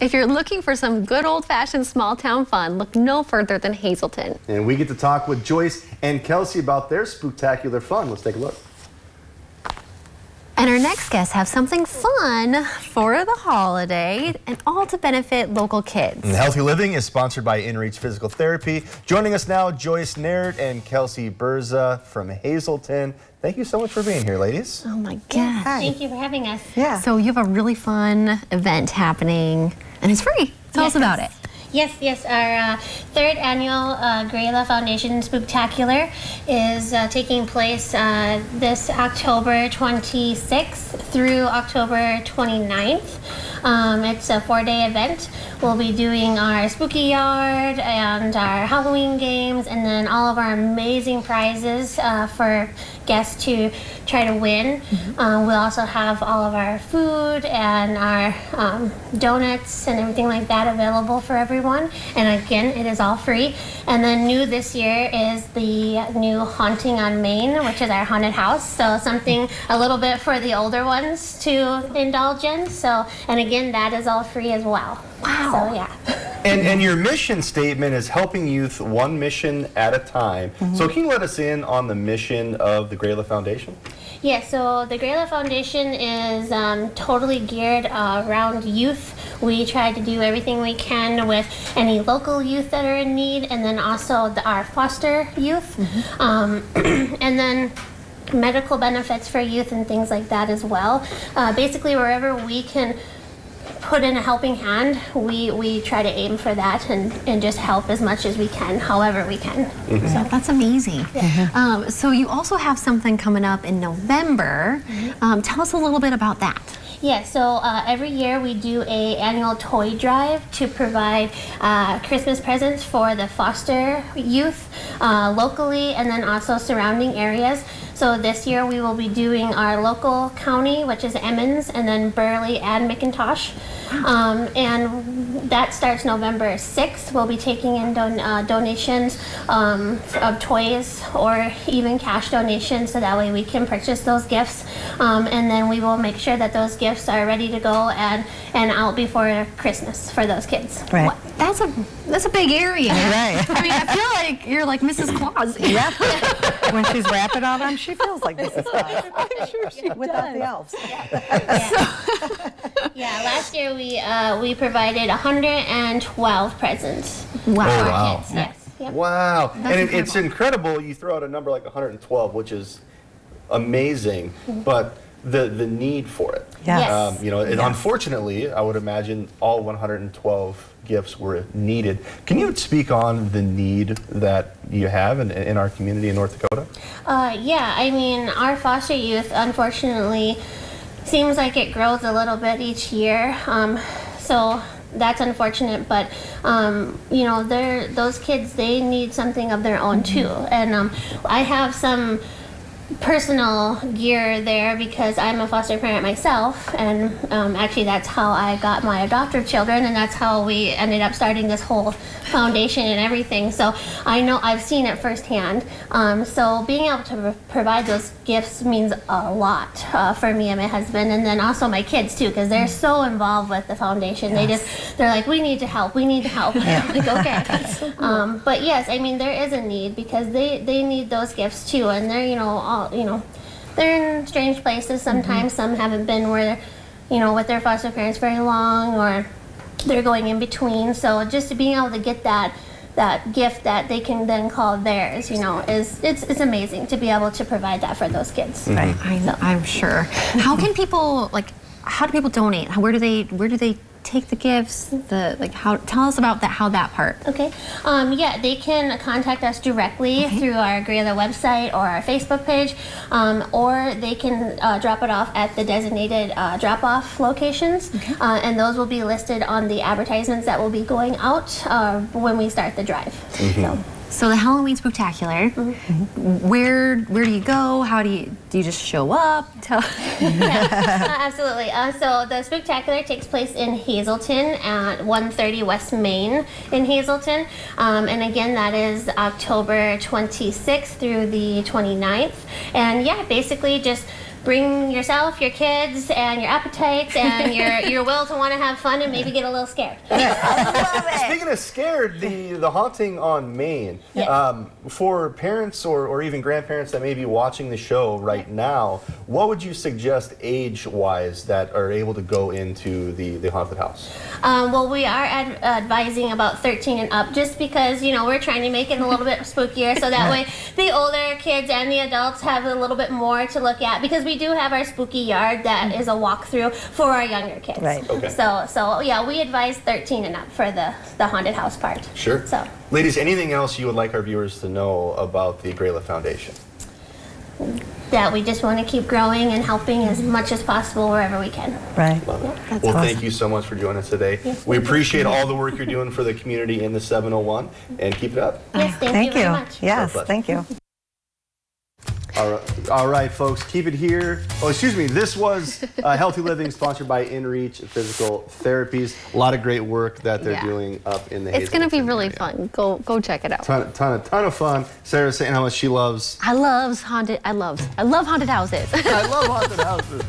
If you're looking for some good old-fashioned small-town fun, look no further than Hazelton. And we get to talk with Joyce and Kelsey about their spooktacular fun. Let's take a look. And our next guests have something fun for the holiday, and all to benefit local kids. And Healthy Living is sponsored by InReach Physical Therapy. Joining us now, Joyce Naird and Kelsey Berza from Hazelton. Thank you so much for being here, ladies. Oh my gosh. Thank you for having us. Yeah. So you have a really fun event happening, and it's free. Tell us about it. Yes, our third annual Grayla Foundation Spooktacular is taking place this October 26th through October 29th. It's a 4-day event. We'll be doing our spooky yard and our Halloween games, and then all of our amazing prizes for guests to try to win. We'll also have all of our food and our donuts and everything like that available for everyone. And again, it is all free. And then new this year is the new Haunting on Main, which is our haunted house. So something a little bit for the older ones to indulge in. So, and again, that is all free as well. Wow. So yeah. And your mission statement is helping youth one mission at a time. So can you let us in on the mission of the Grayla Foundation? Yeah, so the Grayla Foundation is totally geared around youth. We try to do everything we can with any local youth that are in need, and then also our foster youth, and then medical benefits for youth and things like that as well. Basically, wherever we can put in a helping hand, we try to aim for that and just help as much as we can, however we can. So that's amazing. Yeah. So you also have something coming up in November. Tell us a little bit about that. Yeah, so every year we do a annual toy drive to provide Christmas presents for the foster youth locally and then also surrounding areas. So this year we will be doing our local county, which is Emmons, and then Burley and McIntosh. And that starts November 6th. We'll be taking in donations of toys or even cash donations, so that way we can purchase those gifts. And then we will make sure that those gifts are ready to go and out before Christmas for those kids. Right. That's a big area. Right. I mean, I feel like you're like Mrs. Claus. Yep. When she's rapping on them, she feels like Mrs. Claus. I'm sure she Without the elves. Yeah, last year we provided 112 presents. Wow. For Oh, our wow. kids. Yes. Yep. Wow. And it's incredible. incredible you throw out a number like 112, which is amazing, but the need for it. Yes. You know, unfortunately, I would imagine all 112 gifts were needed. Can you speak on the need that you have in our community in North Dakota? Yeah, I mean, our foster youth, unfortunately, seems like it grows a little bit each year. So that's unfortunate, but you know, those kids, they need something of their own too. And I have some personal gear there because I'm a foster parent myself, and actually that's how I got my adoptive children, and that's how we ended up starting this whole foundation and everything. So I know, I've seen it firsthand. So being able to provide those gifts means a lot for me and my husband, and then also my kids too, because they're so involved with the foundation. They're like, we need to help, we need to help. I'm like, okay. But yes, I mean, there is a need because they need those gifts too, and they're, you know, they're in strange places sometimes. Some haven't been where, you know, with their foster parents very long, or they're going in between. So just being able to get that gift that they can then call theirs, you know, it's amazing to be able to provide that for those kids. Right. I'm sure. How can people, like, how do people donate? Where do they take the gifts? Tell us about that, how that part. Okay. Yeah, they can contact us directly through our Grayla website or our Facebook page, or they can drop it off at the designated drop-off locations, and those will be listed on the advertisements that will be going out when we start the drive. So the Halloween Spooktacular, where do you go? How do you just show up? Absolutely. So the Spooktacular takes place in Hazelton at 130 West Main in Hazelton. And again, that is October 26th through the 29th. And yeah, basically just bring yourself, your kids, and your appetites, and your will to want to have fun and maybe get a little scared. Speaking of scared, the haunting on Main. Yes. For parents or even grandparents that may be watching the show right now, what would you suggest age-wise that are able to go into the haunted house? Well, we are advising about 13 and up, just because we're trying to make it a little bit spookier, so that way the older kids and the adults have a little bit more to look at, because we do have our spooky yard that is a walkthrough for our younger kids. Right. Okay. So yeah, we advise 13 and up for the haunted house part. Sure. So Ladies, anything else you would like our viewers to know about the Grayla Foundation? that we just want to keep growing and helping as much as possible wherever we can. Right. Love it. That's Well, awesome. thank you so much for joining us today. Yes, We thank you. appreciate all the work you're doing for the community in the 701, and keep it up. Yes, thank you very much. Yes, Our pleasure. thank you. All right, folks, keep it here. Oh, excuse me. This was Healthy Living, sponsored by InReach Physical Therapies. A lot of great work that they're Yeah. doing up in the It's going to be Hazleton really area. fun. Go check it out. Ton of fun. Sarah's saying how much she loves. I love haunted houses. I love haunted houses.